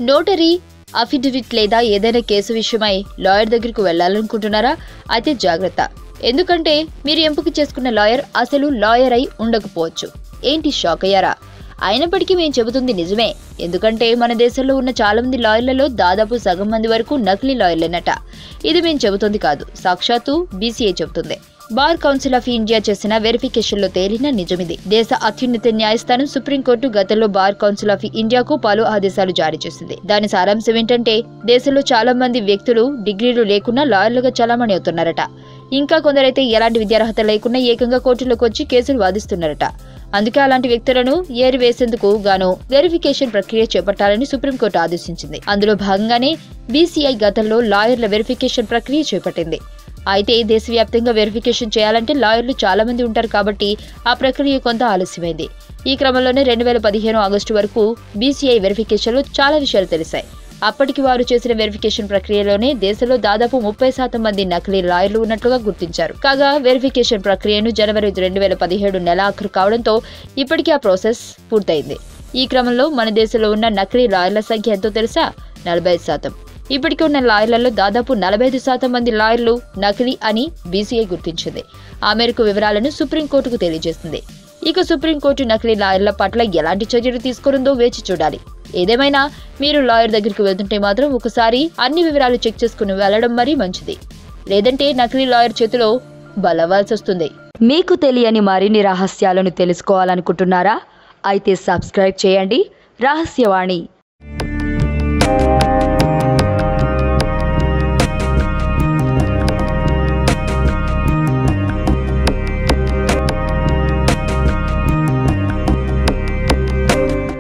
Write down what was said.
Notary affidavit లేదా ఏదైనా case విషయమై లాయర్ దగ్గరకు వెళ్లాలనుకుంటున్నారా? అయితే జాగ్రత్త. ఎందుకంటే మీరు ఎంపిక చేసుకున్న లాయర్ అసలు లాయర్ అయి ఉండకపోవచ్చు. ఏంటి షాక్ అయ్యారా? అయినప్పటికీ మేము చెబుతుంది నిజమే. ఎందుకంటే మన దేశంలో ఉన్న చాలా మంది లాయర్లలో దాదాపు సగం మంది వరకు నకిలీ లాయర్లేనట. ఇది మేము చెబుతుంది కాదు, సాక్షాత్తు బీసీఐ చెబుతుంది. బార్ కౌన్సిల్ ఆఫ్ ఇండియా చేసిన వెరిఫికేషన్ లో తేలిన నిజమిది. దేశ అత్యున్నత న్యాయస్థానం సుప్రీంకోర్టు గతంలో బార్ కౌన్సిల్ ఆఫ్ ఇండియాకు పలు ఆదేశాలు జారీ చేసింది. దాని సారాంశం ఏంటంటే దేశంలో చాలా మంది వ్యక్తులు డిగ్రీలు లేకున్నా లాయర్లుగా చలామణి అవుతున్నారట. ఇంకా కొందరైతే ఎలాంటి విద్యార్హత లేకుండా ఏకంగా కోర్టులోకి వచ్చి కేసులు వాదిస్తున్నారట. అందుకే అలాంటి వ్యక్తులను ఏరివేసేందుకు గాను వెరిఫికేషన్ ప్రక్రియ చేపట్టాలని సుప్రీంకోర్టు ఆదేశించింది. అందులో భాగంగానే బీసీఐ గతంలో లాయర్ల వెరిఫికేషన్ ప్రక్రియ చేపట్టింది. అయితే దేశవ్యాప్తంగా వెరిఫికేషన్ చేయాలంటే లాయర్లు చాలా మంది ఉంటారు కాబట్టి ఆ ప్రక్రియ కొంత ఆలస్యమైంది. ఈ క్రమంలోనే 2015 ఆగస్టు వరకు బీసీఐ వెరిఫికేషన్లో చాలా విషయాలు తెలిసాయి. అప్పటికి వారు చేసిన వెరిఫికేషన్ ప్రక్రియలోనే దేశంలో దాదాపు 30% మంది నకిలీ లాయర్లు ఉన్నట్లుగా గుర్తించారు. కాగా వెరిఫికేషన్ ప్రక్రియను జనవరి 2017 నెలాఖరు కావడంతో ఇప్పటికీ ఆ ప్రాసెస్ పూర్తయింది. ఈ క్రమంలో మన దేశంలో ఉన్న నకిలీ లాయర్ల సంఖ్య ఎంతో తెలుసా? 45%. ఇప్పటికీ ఉన్న లాయర్లలో దాదాపు 45% మంది లాయర్లు నకిలీ అని బీసీఐ గుర్తించింది. ఆ మేరకు వివరాలను సుప్రీంకోర్టుకు తెలియజేసింది. ఇక సుప్రీంకోర్టు నకిలీ లాయర్ల పట్ల ఎలాంటి చర్యలు తీసుకుందో వేచి చూడాలి. ఏదేమైనా మీరు లాయర్ దగ్గరికి వెళ్తుంటే మాత్రం ఒకసారి అన్ని వివరాలు చెక్ చేసుకుని వెళ్లడం మరీ మంచిది. లేదంటే నకిలీ లాయర్ చేతిలో బలవాల్సి వస్తుంది. మీకు తెలియని మరిన్ని రహస్యాలను తెలుసుకోవాలనుకుంటున్నారా? అయితే సబ్స్క్రైబ్ చేయండి రహస్యవాణి.